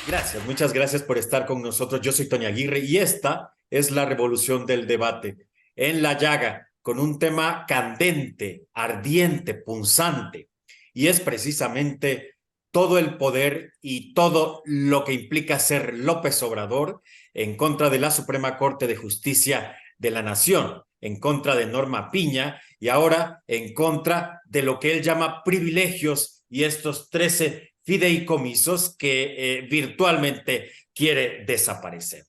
Gracias, muchas gracias por estar con nosotros. Yo soy Tony Aguirre y esta es la revolución del debate en la llaga con un tema candente, ardiente, punzante y es precisamente todo el poder y todo lo que implica ser López Obrador en contra de la Suprema Corte de Justicia de la Nación, en contra de Norma Piña y ahora en contra de lo que él llama privilegios y estos 13 fideicomisos que virtualmente quiere desaparecer.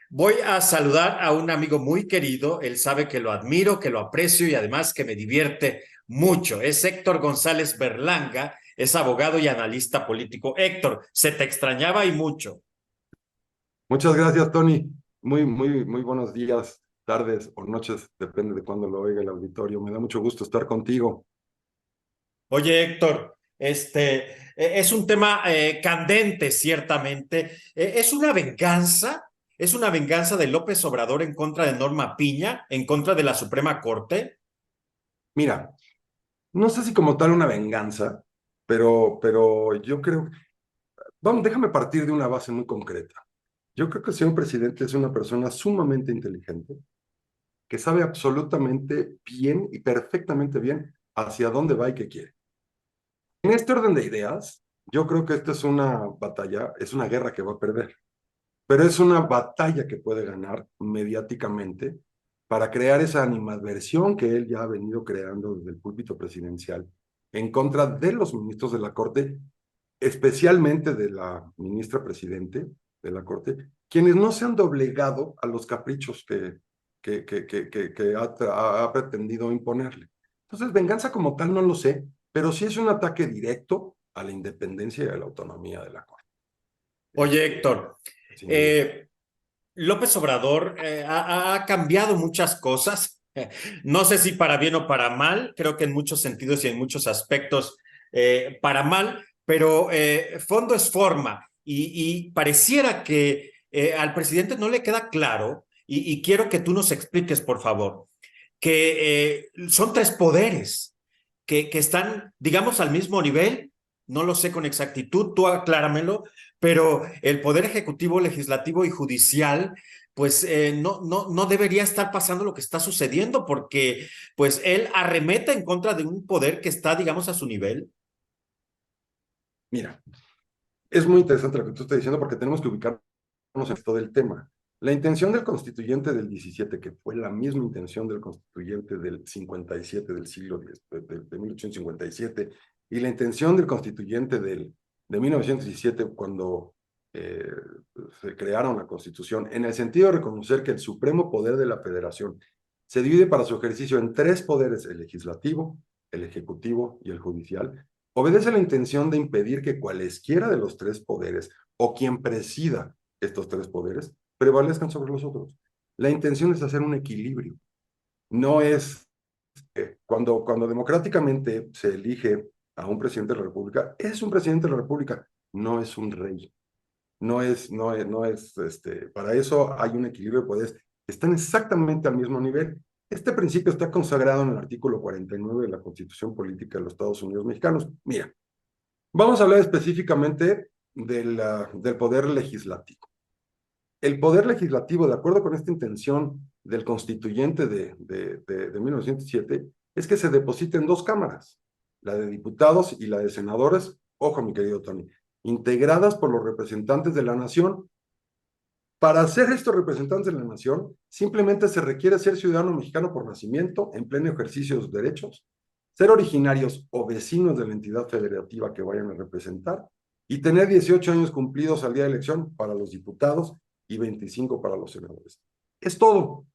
Voy a saludar a un amigo muy querido, él sabe que lo admiro, que lo aprecio y además que me divierte mucho. Es Héctor González Berlanga, es abogado y analista político. Héctor, se te extrañaba y mucho. Muchas gracias, Tony. Muy buenos días, tardes o noches, depende de cuándo lo oiga el auditorio. Me da mucho gusto estar contigo. Oye, Héctor, es un tema candente, ciertamente. Es una venganza de López Obrador en contra de Norma Piña, en contra de la Suprema Corte. Mira, no sé si como tal una venganza, pero yo creo, vamos, déjame partir de una base muy concreta. Yo creo que el señor presidente es una persona sumamente inteligente, que sabe absolutamente bien y perfectamente bien hacia dónde va y qué quiere. En este orden de ideas, yo creo que esta es una batalla, es una guerra que va a perder. Pero es una batalla que puede ganar mediáticamente para crear esa animadversión que él ya ha venido creando desde el púlpito presidencial en contra de los ministros de la Corte, especialmente de la ministra presidente de la Corte, quienes no se han doblegado a los caprichos que ha pretendido imponerle. Entonces, venganza como tal no lo sé, pero sí es un ataque directo a la independencia y a la autonomía de la Corte. Oye, Héctor, Sin duda. eh, López Obrador ha cambiado muchas cosas. No sé si para bien o para mal, creo que en muchos sentidos y en muchos aspectos para mal, pero fondo es forma y pareciera que al presidente no le queda claro y quiero que tú nos expliques, por favor, que son tres poderes que están, digamos, al mismo nivel. No lo sé con exactitud, tú acláramelo, pero el poder ejecutivo, legislativo y judicial, pues no debería estar pasando lo que está sucediendo, porque pues él arremeta en contra de un poder que está, digamos, a su nivel. Mira, es muy interesante lo que tú estás diciendo porque tenemos que ubicarnos en todo el tema. La intención del constituyente del 17, que fue la misma intención del constituyente del 57 del siglo X, de 1857, y la intención del constituyente de 1917, cuando eh, se crearon la Constitución, en el sentido de reconocer que el supremo poder de la federación se divide para su ejercicio en tres poderes: el legislativo, el ejecutivo y el judicial, obedece la intención de impedir que cualesquiera de los tres poderes o quien presida estos tres poderes prevalezcan sobre los otros. La intención es hacer un equilibrio. No es cuando democráticamente se elige a un presidente de la República, es un presidente de la República, no es un rey. Para eso hay un equilibrio de poderes. Están exactamente al mismo nivel. Este principio está consagrado en el artículo 49 de la Constitución Política de los Estados Unidos Mexicanos. Mira, vamos a hablar específicamente del poder legislativo. El poder legislativo, de acuerdo con esta intención del constituyente de 1907, es que se depositen dos cámaras, la de diputados y la de senadores, ojo mi querido Tony, integradas por los representantes de la nación. Para ser estos representantes de la nación, simplemente se requiere ser ciudadano mexicano por nacimiento, en pleno ejercicio de sus derechos, ser originarios o vecinos de la entidad federativa que vayan a representar y tener 18 años cumplidos al día de elección para los diputados y 25 para los senadores. Es todo.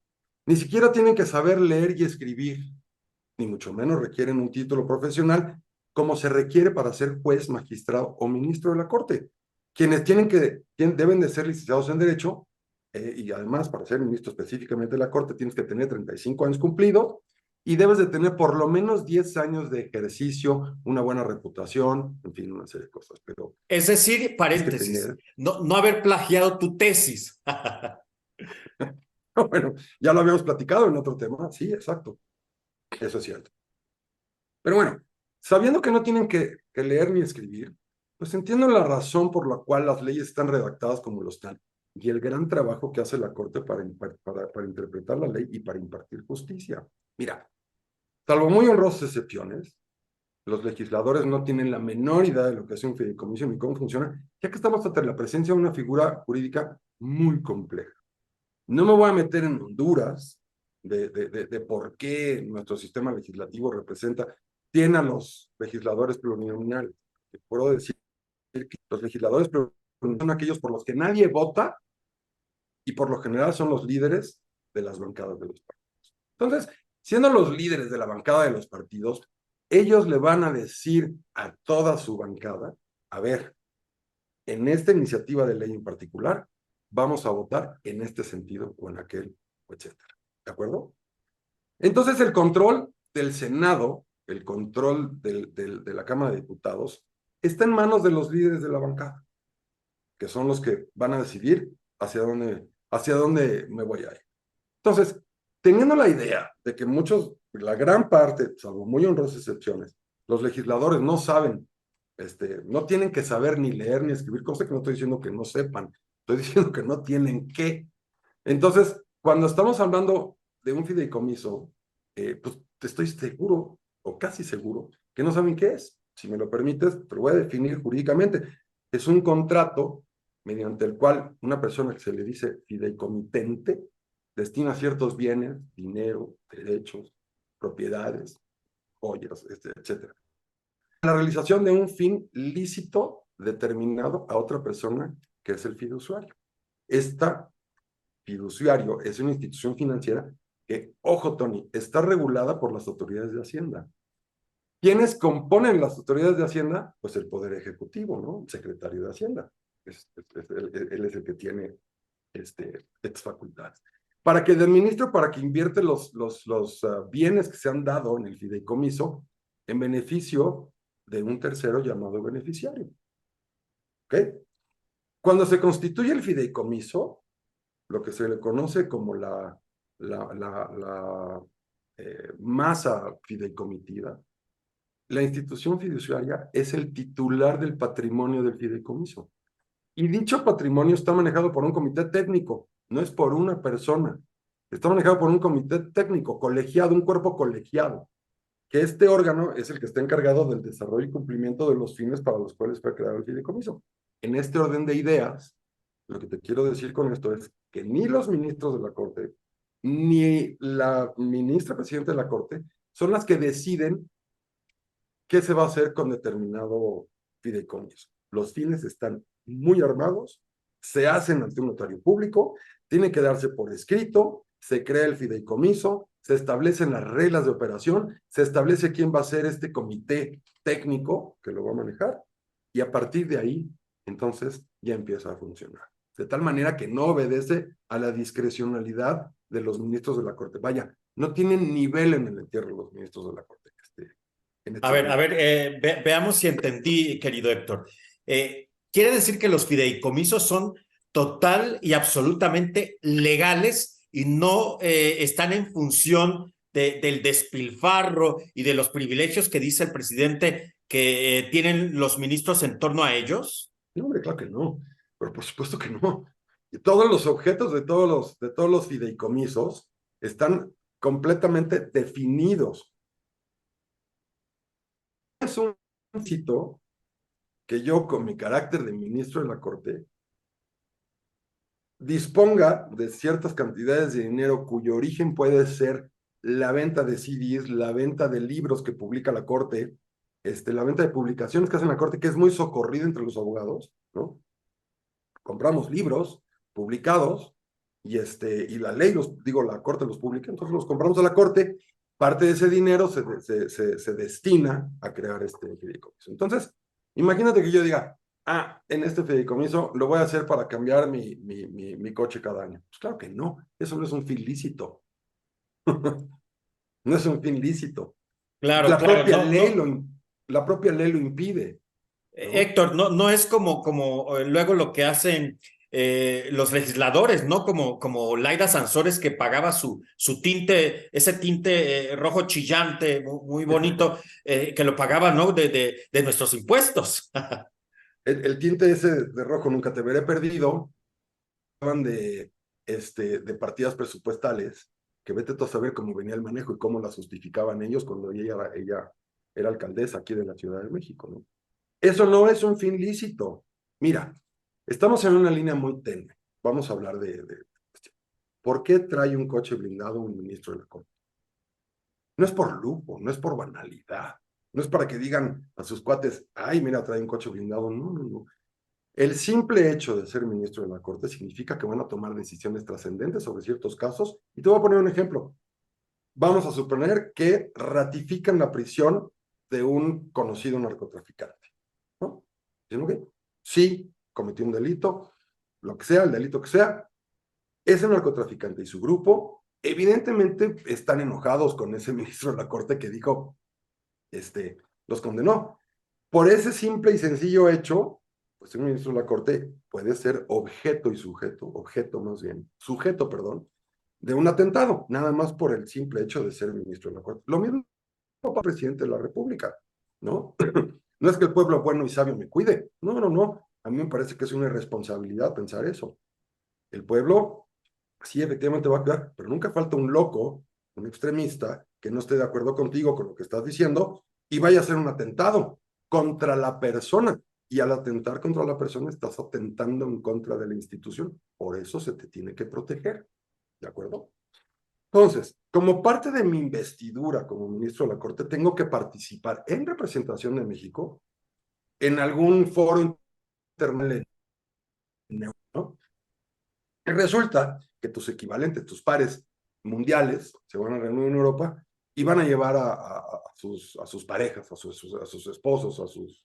Ni siquiera tienen que saber leer y escribir, ni mucho menos requieren un título profesional como se requiere para ser juez, magistrado o ministro de la Corte. Quienes deben de ser licenciados en Derecho y además para ser ministro específicamente de la Corte tienes que tener 35 años cumplidos y debes de tener por lo menos 10 años de ejercicio, una buena reputación, en fin, una serie de cosas, pero Es decir, tienes que paréntesis, tener, no haber plagiado tu tesis. bueno, ya lo habíamos platicado en otro tema, sí, exacto, eso es cierto. Pero bueno, sabiendo que no tienen que leer ni escribir, Pues entiendo la razón por la cual las leyes están redactadas como lo están y el gran trabajo que hace la Corte para interpretar la ley y para impartir justicia. Mira, salvo muy honrosas excepciones, los legisladores no tienen la menor idea de lo que hace un fideicomiso ni cómo funciona, ya que estamos ante la presencia de una figura jurídica muy compleja. No me voy a meter en Honduras de por qué nuestro sistema legislativo tiene a los legisladores plurinominales. Puedo decir que los legisladores plurinominales son aquellos por los que nadie vota y por lo general son los líderes de las bancadas de los partidos. Entonces, siendo los líderes de la bancada de los partidos, ellos le van a decir a toda su bancada, a ver, en esta iniciativa de ley en particular, vamos a votar en este sentido o en aquel, etcétera. ¿De acuerdo? Entonces, el control del Senado, el control de la Cámara de Diputados, está en manos de los líderes de la bancada, que son los que van a decidir hacia dónde me voy a ir. Entonces, teniendo la idea de que la gran parte, salvo muy honrosas excepciones, los legisladores no saben, no tienen que saber ni leer ni escribir, cosa que no estoy diciendo que no sepan, estoy diciendo que no tienen que. Entonces, cuando estamos hablando de un fideicomiso, pues estoy seguro, o casi seguro, que no saben qué es. Si me lo permites, te lo voy a definir jurídicamente. Es un contrato mediante el cual una persona que se le dice fideicomitente destina ciertos bienes, dinero, derechos, propiedades, joyas, etcétera, a la realización de un fin lícito determinado a otra persona que es el fiduciario. Esta fiduciario es una institución financiera que, ojo, Tony, está regulada por las autoridades de Hacienda. ¿Quiénes componen las autoridades de Hacienda? Pues el Poder Ejecutivo, ¿no? El secretario de Hacienda. Él es el que tiene estas facultades. Para que administre, para que invierte los bienes que se han dado en el fideicomiso en beneficio de un tercero llamado beneficiario. ¿Ok? Cuando se constituye el fideicomiso, lo que se le conoce como la masa fideicomitida, la institución fiduciaria es el titular del patrimonio del fideicomiso. Y dicho patrimonio está manejado por un comité técnico, no es por una persona. Está manejado por un comité técnico, colegiado, un cuerpo colegiado, que este órgano es el que está encargado del desarrollo y cumplimiento de los fines para los cuales fue creado el fideicomiso. En este orden de ideas, lo que te quiero decir con esto es que ni los ministros de la Corte, ni la ministra presidenta de la Corte, son las que deciden qué se va a hacer con determinado fideicomiso. Los fines están muy armados, se hacen ante un notario público, tiene que darse por escrito, se crea el fideicomiso, se establecen las reglas de operación, se establece quién va a ser este comité técnico que lo va a manejar, y a partir de ahí, entonces, ya empieza a funcionar. De tal manera que no obedece a la discrecionalidad de los ministros de la Corte. Vaya, no tienen nivel en el entierro los ministros de la Corte. A ver, veamos si entendí, querido Héctor. Quiere decir que los fideicomisos son total y absolutamente legales y no están en función del despilfarro y de los privilegios que dice el presidente que tienen los ministros en torno a ellos. No, hombre, claro que no, pero por supuesto que no. Y todos los objetos de todos los fideicomisos están completamente definidos. Es un éxito que yo, con mi carácter de ministro de la Corte, disponga de ciertas cantidades de dinero cuyo origen puede ser la venta de CDs, la venta de libros que publica la Corte, la venta de publicaciones que hacen la Corte, que es muy socorrida entre los abogados, ¿no? Compramos libros publicados y la ley, la Corte los publica, entonces los compramos a la Corte, parte de ese dinero se destina a crear este fideicomiso. Entonces, imagínate que yo diga, en este fideicomiso lo voy a hacer para cambiar mi coche cada año. Pues claro que no, eso no es un fin lícito. No es un fin lícito. Claro, La claro, propia no, ley no. la propia ley lo impide, ¿no? Héctor, no es como luego lo que hacen los legisladores, ¿no? Como Laida Sansores que pagaba su tinte, ese tinte rojo chillante, muy bonito, que lo pagaba, ¿no? De nuestros impuestos. el tinte ese de rojo, nunca te veré perdido, hablaban de partidas presupuestales, que vete tú a saber cómo venía el manejo y cómo las justificaban ellos cuando ella era alcaldesa aquí de la Ciudad de México, ¿no? Eso no es un fin lícito. Mira, estamos en una línea muy tenue. Vamos a hablar de ¿por qué trae un coche blindado un ministro de la Corte? No es por lujo, no es por banalidad, no es para que digan a sus cuates, ay, mira, trae un coche blindado. No, no, no. El simple hecho de ser ministro de la Corte significa que van a tomar decisiones trascendentes sobre ciertos casos. Y te voy a poner un ejemplo. Vamos a suponer que ratifican la prisión de un conocido narcotraficante, ¿no? Dicen, ok, sí, cometió un delito, lo que sea, el delito que sea, ese narcotraficante y su grupo evidentemente están enojados con ese ministro de la Corte que dijo, los condenó. Por ese simple y sencillo hecho, pues un ministro de la Corte puede ser objeto más bien, sujeto, perdón, de un atentado, nada más por el simple hecho de ser ministro de la Corte. Lo mismo para el presidente de la República, ¿no? No es que el pueblo bueno y sabio me cuide, no, no, no. A mí me parece que es una irresponsabilidad pensar eso. El pueblo, sí, efectivamente va a cuidar, pero nunca falta un loco, un extremista, que no esté de acuerdo contigo con lo que estás diciendo y vaya a hacer un atentado contra la persona. Y al atentar contra la persona estás atentando en contra de la institución. Por eso se te tiene que proteger. ¿De acuerdo? Entonces, como parte de mi investidura como ministro de la Corte, tengo que participar en representación de México en algún foro internacional, ¿no? Y resulta que tus equivalentes, tus pares mundiales, se van a reunir en Europa y van a llevar a sus parejas, a sus esposos,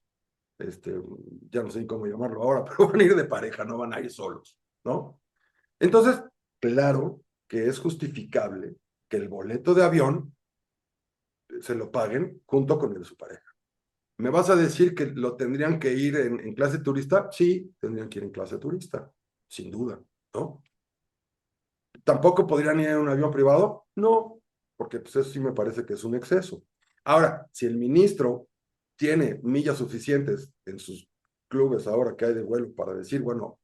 ya no sé cómo llamarlo ahora, pero van a ir de pareja, no van a ir solos, ¿no? Entonces, claro que es justificable que el boleto de avión se lo paguen junto con el de su pareja. ¿Me vas a decir que lo tendrían que ir en clase turista? Sí, tendrían que ir en clase turista, sin duda, ¿no? ¿Tampoco podrían ir en un avión privado? No, porque pues eso sí me parece que es un exceso. Ahora, si el ministro tiene millas suficientes en sus clubes ahora que hay de vuelo para decir, bueno,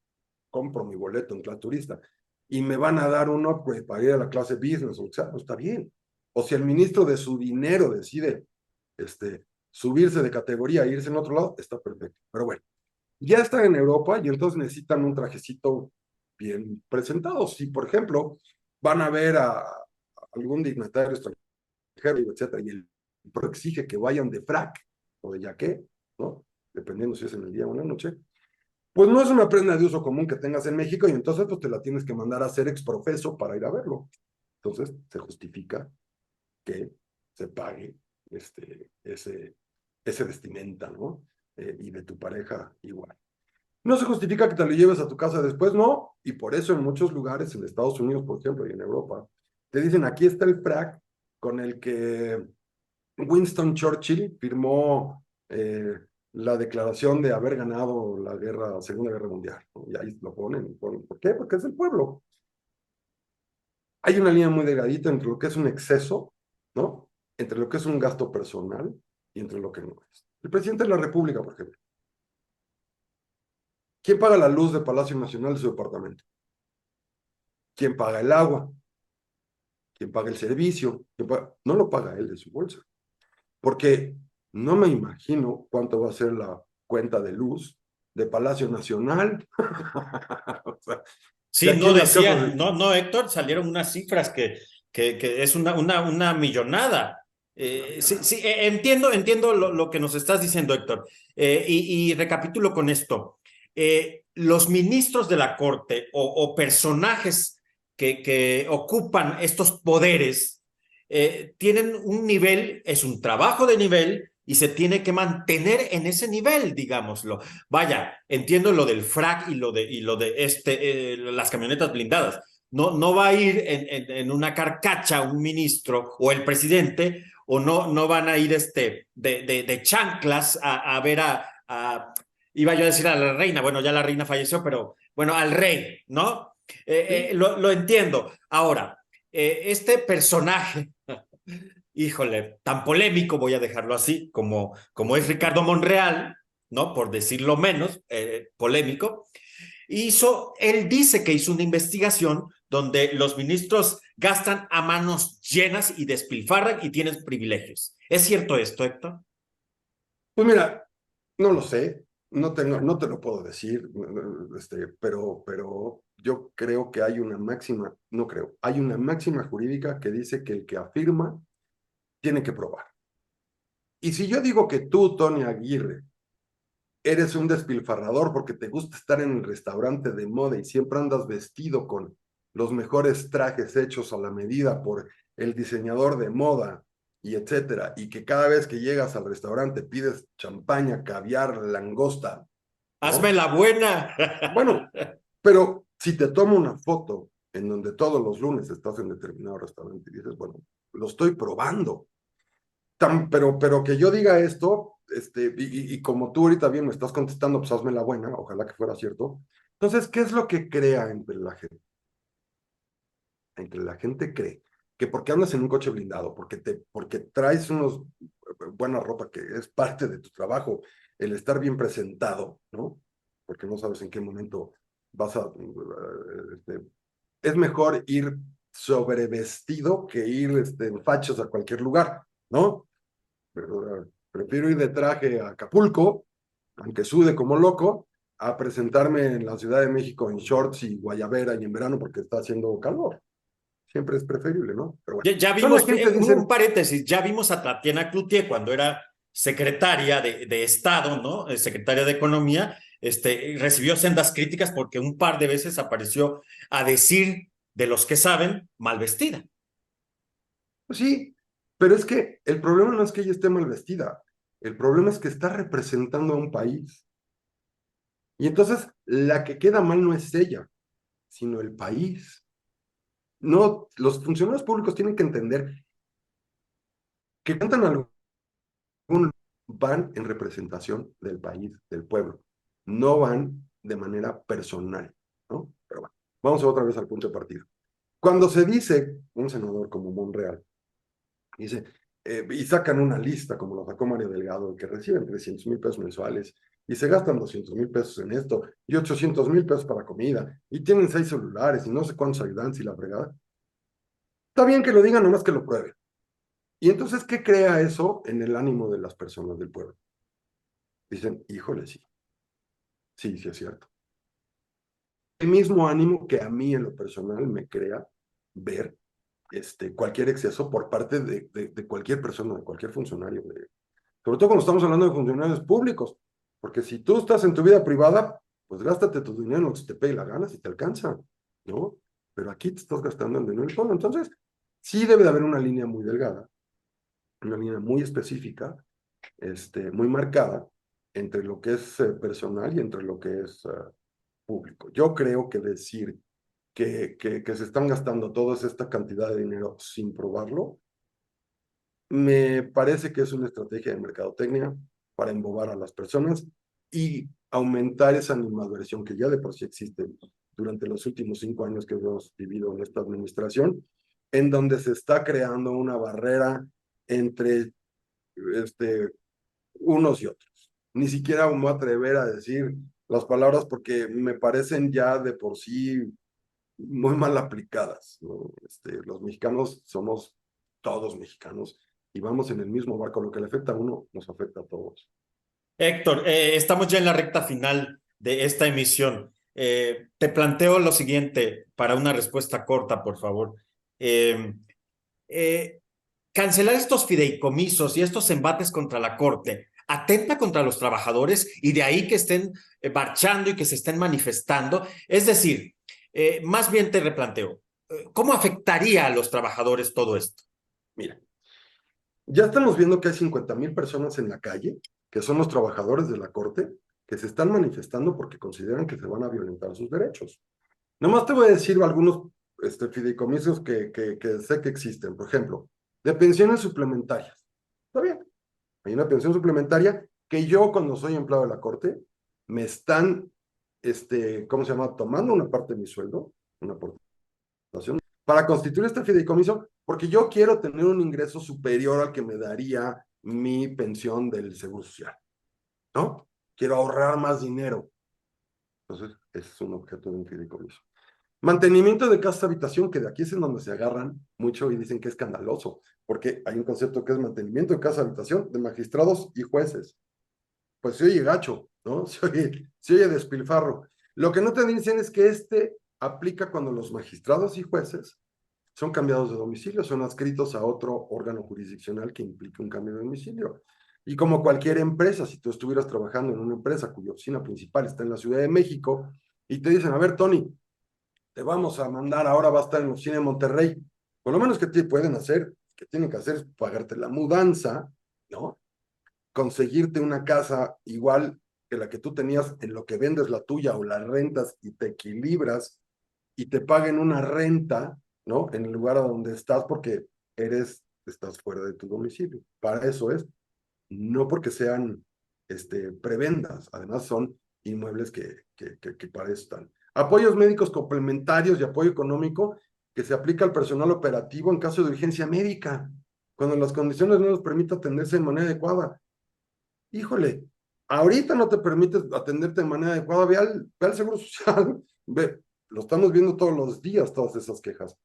compro mi boleto en clase turista y me van a dar un upgrade para ir a la clase business, o sea, pues está bien. O si el ministro de su dinero decide subirse de categoría e irse en otro lado, está perfecto. Pero bueno, ya están en Europa y entonces necesitan un trajecito bien presentado. Si, por ejemplo, van a ver a algún dignatario extranjero, etcétera, y el PRO exige que vayan de frac o de yaqué, ¿no? Dependiendo si es en el día o en la noche, pues no es una prenda de uso común que tengas en México y entonces pues te la tienes que mandar a hacer exprofeso para ir a verlo. Entonces se justifica que se pague ese vestimenta, ¿no? Y de tu pareja igual. No se justifica que te lo lleves a tu casa después, no, y por eso en muchos lugares, en Estados Unidos, por ejemplo, y en Europa, te dicen, aquí está el frac con el que Winston Churchill firmó la declaración de haber ganado la Segunda Guerra Mundial, ¿no? Y ahí lo ponen. ¿Por qué? Porque es el pueblo. Hay una línea muy delgadita entre lo que es un exceso, ¿no? Entre lo que es un gasto personal y entre lo que no es. El presidente de la República, por ejemplo. ¿Quién paga la luz de Palacio Nacional de su departamento? ¿Quién paga el agua? ¿Quién paga el servicio? No lo paga él de su bolsa. Porque no me imagino cuánto va a ser la cuenta de luz de Palacio Nacional. O sea, de Sí, aquí no en las casas decían, no, no, Héctor, salieron unas cifras que es una millonada. Sí, sí, entiendo lo que nos estás diciendo, Héctor. Y recapitulo con esto. Los ministros de la Corte o personajes que ocupan estos poderes tienen un nivel, es un trabajo de nivel y se tiene que mantener en ese nivel, digámoslo. Vaya, entiendo lo del frac y las camionetas blindadas. No, no va a ir en una carcacha un ministro o el presidente, o no van a ir de chanclas a ver iba yo a decir a la reina, bueno, ya la reina falleció, pero bueno, al rey, ¿no? sí, Lo entiendo. Ahora, este personaje, híjole, tan polémico, voy a dejarlo así, como es Ricardo Monreal, ¿no? Por decirlo menos, polémico, él dice que hizo una investigación donde los ministros gastan a manos llenas y despilfarran y tienen privilegios. ¿Es cierto esto, Héctor? Pues mira, no lo sé, no te lo puedo decir, pero yo creo que hay una máxima, no creo, hay una máxima jurídica que dice que el que afirma tiene que probar. Y si yo digo que tú, Tony Aguirre, eres un despilfarrador porque te gusta estar en el restaurante de moda y siempre andas vestido con los mejores trajes hechos a la medida por el diseñador de moda y etcétera, y que cada vez que llegas al restaurante pides champaña, caviar, langosta, Hazme ¿no? la buena. Bueno, pero si te tomo una foto en donde todos los lunes estás en determinado restaurante y dices, bueno, lo estoy probando, pero que yo diga esto, y como tú ahorita bien me estás contestando, pues hazme la buena, ojalá que fuera cierto. Entonces, ¿qué es lo que crea entre la gente? Entre la gente cree que porque andas en un coche blindado, porque traes buena ropa, que es parte de tu trabajo, el estar bien presentado, ¿no? Porque no sabes en qué momento vas a... es mejor ir sobrevestido que ir en fachos a cualquier lugar, ¿no? Prefiero ir de traje a Acapulco, aunque sude como loco, a presentarme en la Ciudad de México en shorts y guayabera y en verano porque está haciendo calor. Siempre es preferible, ¿no? Pero bueno. Ya Entonces la vimos, gente un dice, paréntesis, ya vimos a Tatiana Cloutier cuando era secretaria de Estado, ¿no? Secretaria de Economía, recibió sendas críticas porque un par de veces apareció a decir de los que saben mal vestida. pues sí, pero es que el problema no es que ella esté mal vestida, el problema es que está representando a un país. Y entonces la que queda mal no es ella, sino el país. No, los funcionarios públicos tienen que entender que cantan algún van en representación del país, del pueblo, no van de manera personal, ¿no? Pero bueno, vamos otra vez al punto de partida. Cuando se dice, un senador como Monreal, dice, y sacan una lista, como lo sacó Mario Delgado, que reciben 300,000 pesos mensuales y se gastan 200,000 pesos en esto y 800,000 pesos para comida y tienen 6 celulares y no sé cuántos ayudantes y la fregada. Está bien que lo digan, nomás que lo prueben. Y entonces, ¿qué crea eso en el ánimo de las personas del pueblo? Dicen, híjole, sí, sí es cierto. El mismo ánimo que a mí en lo personal me crea ver cualquier exceso por parte de cualquier persona, de cualquier funcionario, sobre todo cuando estamos hablando de funcionarios públicos, porque si tú estás en tu vida privada, pues gástate tu dinero en lo que se te pegue la gana, si te alcanza, ¿no? Pero aquí te estás gastando en dinero del pueblo, entonces sí debe de haber una línea muy delgada, una línea muy específica, muy marcada, entre lo que es personal y entre lo que es público. Yo creo que decir que se están gastando toda esta cantidad de dinero sin probarlo, me parece que es una estrategia de mercadotecnia para embobar a las personas y aumentar esa animadversión que ya de por sí existe durante los últimos 5 años que hemos vivido en esta administración, en donde se está creando una barrera entre unos y otros. Ni siquiera me voy a atrever a decir las palabras porque me parecen ya de por sí muy mal aplicadas, ¿no? Los mexicanos somos todos mexicanos y vamos en el mismo barco. Lo que le afecta a uno nos afecta a todos. Héctor, estamos ya en la recta final de esta emisión. Te planteo lo siguiente para una respuesta corta, por favor. Eh, eh, Cancelar estos fideicomisos y estos embates contra la Corte atenta contra los trabajadores y de ahí que estén marchando y que se estén manifestando. Es decir, más bien te replanteo, ¿cómo afectaría a los trabajadores todo esto? Mira, ya estamos viendo que hay 50,000 personas en la calle, que son los trabajadores de la Corte, que se están manifestando porque consideran que se van a violentar sus derechos. Nomás te voy a decir algunos fideicomisos que sé que existen. Por ejemplo, de pensiones suplementarias. Está bien, hay una pensión suplementaria que yo cuando soy empleado de la Corte me están, ¿cómo se llama? Tomando una parte de mi sueldo, una aportación, para constituir este fideicomiso, porque yo quiero tener un ingreso superior al que me daría mi pensión del Seguro Social, ¿no? quiero ahorrar más dinero. Entonces, ese es un objeto de un fideicomiso. Mantenimiento de casa habitación, que de aquí es en donde se agarran mucho y dicen que es escandaloso, porque hay un concepto que es mantenimiento de casa habitación de magistrados y jueces. Pues se oye gacho, ¿no? Se oye despilfarro. Lo que no te dicen es que aplica cuando los magistrados y jueces son cambiados de domicilio, son adscritos a otro órgano jurisdiccional que implique un cambio de domicilio. Y como cualquier empresa, si tú estuvieras trabajando en una empresa cuya oficina principal está en la Ciudad de México y te dicen, a ver, Tony, te vamos a mandar, ahora va a estar en la oficina de Monterrey, por lo menos que te pueden hacer, que tienen que hacer es pagarte la mudanza, ¿no? Conseguirte una casa igual que la que tú tenías en lo que vendes la tuya o la rentas y te equilibras y te paguen una renta, ¿no? En el lugar a donde estás porque estás fuera de tu domicilio. Para eso es, no porque sean prebendas, además son inmuebles que para eso están. Apoyos médicos complementarios y apoyo económico que se aplica al personal operativo en caso de urgencia médica, cuando las condiciones no nos permitan atenderse de manera adecuada. Híjole, ahorita no te permites atenderte de manera adecuada, ve al Seguro Social, lo estamos viendo todos los días, todas esas quejas.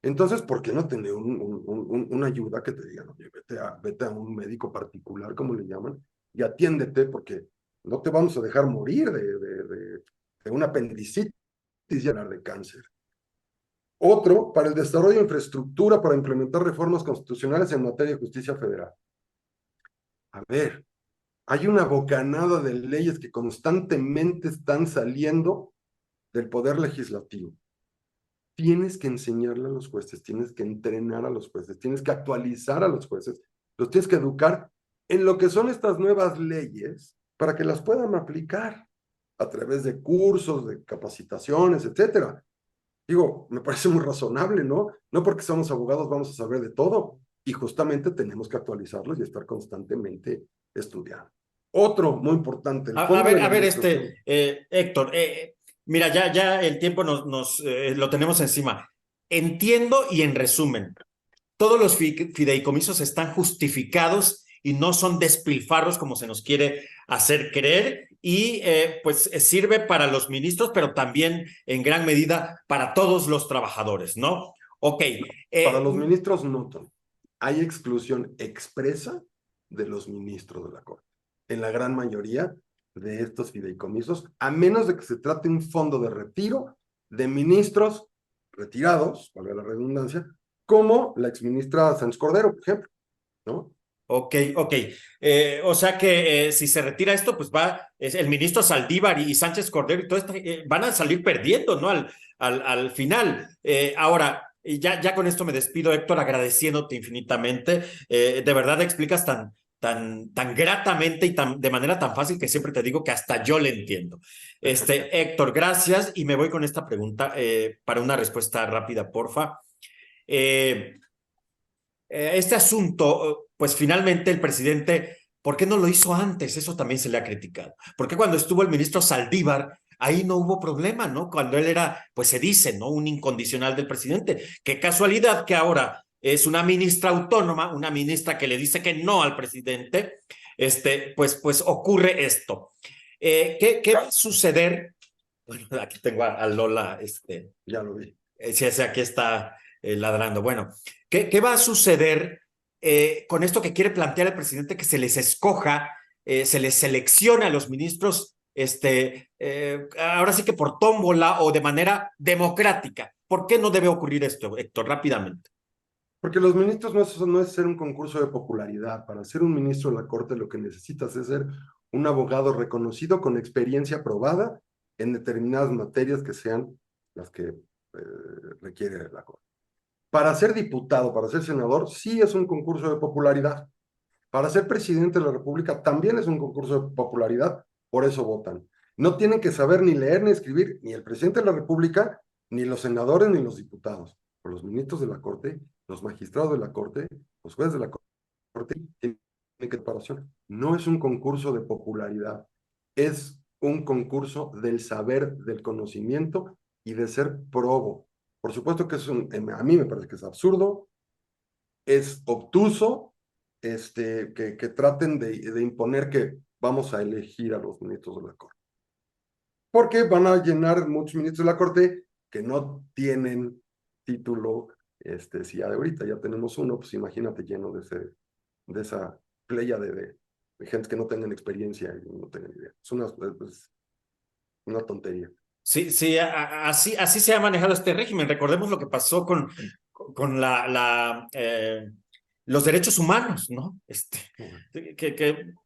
Entonces, ¿por qué no tener una ayuda que te digan, oye, vete a un médico particular, como le llaman, y atiéndete, porque no te vamos a dejar morir de una apendicitis y hablar de cáncer? Otro, para el desarrollo de infraestructura para implementar reformas constitucionales en materia de justicia federal. A ver, hay una bocanada de leyes que constantemente están saliendo del poder legislativo. Tienes que enseñarle a los jueces, tienes que entrenar a los jueces, tienes que actualizar a los jueces, los tienes que educar en lo que son estas nuevas leyes para que las puedan aplicar a través de cursos, de capacitaciones, etcétera. Digo, me parece muy razonable, ¿no? No porque somos abogados vamos a saber de todo y justamente tenemos que actualizarlos y estar constantemente estudiando. Otro muy importante, el A fondo de ver, la administración. Héctor, mira, ya el tiempo lo tenemos encima. Entiendo y en resumen, todos los fideicomisos están justificados y no son despilfarros como se nos quiere hacer creer y pues sirve para los ministros, pero también en gran medida para todos los trabajadores, ¿no? Ok. Para los ministros no, Tony. Hay exclusión expresa de los ministros de la Corte. En la gran mayoría de estos fideicomisos, a menos de que se trate un fondo de retiro de ministros retirados, valga la redundancia, como la exministra Sánchez Cordero, por ejemplo, ¿no? Ok. O sea que si se retira esto, pues es el ministro Saldívar y Sánchez Cordero y todo esto van a salir perdiendo, ¿no? Al final. Ahora, y ya con esto me despido, Héctor, agradeciéndote infinitamente. De verdad explicas tan gratamente y de manera tan fácil que siempre te digo que hasta yo le entiendo. Héctor, gracias y me voy con esta pregunta para una respuesta rápida, porfa. Eh, este asunto, pues finalmente el presidente, ¿por qué no lo hizo antes? Eso también se le ha criticado. ¿Por qué cuando estuvo el ministro Saldívar, ahí no hubo problema, ¿no? Cuando él era, pues se dice, ¿no? Un incondicional del presidente. Qué casualidad que ahora es una ministra autónoma, una ministra que le dice que no al presidente, pues ocurre esto. ¿Qué va a suceder? Bueno, aquí tengo a Lola, Ya lo vi. sí, aquí está ladrando. Bueno, ¿qué va a suceder con esto que quiere plantear el presidente, que se les escoja, se les seleccione a los ministros, ahora sí que por tómbola o de manera democrática? ¿Por qué no debe ocurrir esto, Héctor? Rápidamente. Porque los ministros no es ser un concurso de popularidad. Para ser un ministro de la Corte lo que necesitas es ser un abogado reconocido con experiencia probada en determinadas materias que sean las que requiere la Corte. Para ser diputado, para ser senador, sí es un concurso de popularidad. Para ser presidente de la República también es un concurso de popularidad, por eso votan. No tienen que saber ni leer ni escribir ni el presidente de la República, ni los senadores, ni los diputados. Por los ministros de la Corte, los magistrados de la Corte, los jueces de la Corte, tienen que preparación. No es un concurso de popularidad, es un concurso del saber, del conocimiento y de ser probo. Por supuesto que a mí me parece que es absurdo, es obtuso, que traten de imponer que vamos a elegir a los ministros de la Corte. Porque van a llenar muchos ministros de la Corte que no tienen título, si ya de ahorita ya tenemos uno, pues imagínate lleno de esa playa de gente que no tengan experiencia y no tengan idea. Es una tontería. Sí, sí, así se ha manejado este régimen. Recordemos lo que pasó con los derechos humanos, ¿no?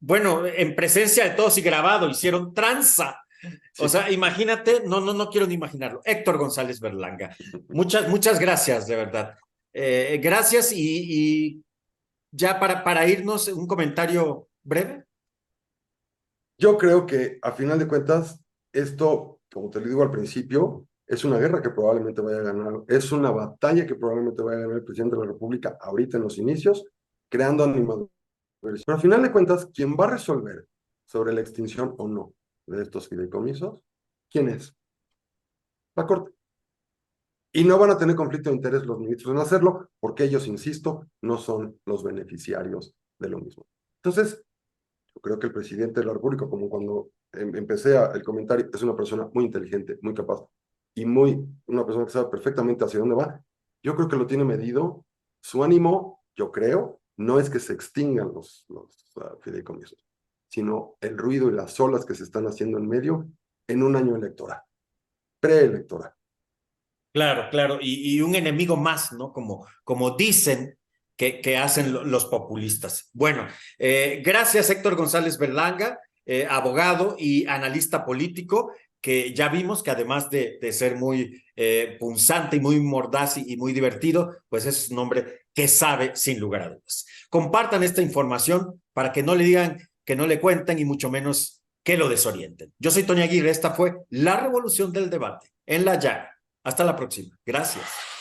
Bueno, en presencia de todos y grabado, hicieron tranza. Sí. O sea, imagínate, no quiero ni imaginarlo. Héctor González Berlanga, muchas gracias, de verdad. Gracias y ya para irnos, un comentario breve. Yo creo que, a final de cuentas, esto, como te lo digo al principio, es una guerra que probablemente vaya a ganar, es una batalla que probablemente vaya a ganar el presidente de la República ahorita en los inicios, creando animadores. Pero a final de cuentas, quien va a resolver sobre la extinción o no de estos fideicomisos, ¿quién es? La Corte. Y no van a tener conflicto de interés los ministros en hacerlo, porque ellos, insisto, no son los beneficiarios de lo mismo. Entonces, yo creo que el presidente de la República, como cuando empecé el comentario, es una persona muy inteligente, muy capaz y una persona que sabe perfectamente hacia dónde va. Yo creo que lo tiene medido. Su ánimo, yo creo, no es que se extingan los fideicomisos, sino el ruido y las olas que se están haciendo en medio en un año electoral, preelectoral. Claro, y un enemigo más, ¿no? Como dicen que hacen los populistas. Bueno, gracias Héctor González Berlanga, abogado y analista político, que ya vimos que además de ser muy punzante y muy mordaz y muy divertido, pues es un hombre que sabe sin lugar a dudas. Compartan esta información para que no le digan, que no le cuenten y mucho menos que lo desorienten. Yo soy Tony Aguirre, esta fue La Revolución del Debate en La Llaga. Hasta la próxima. Gracias.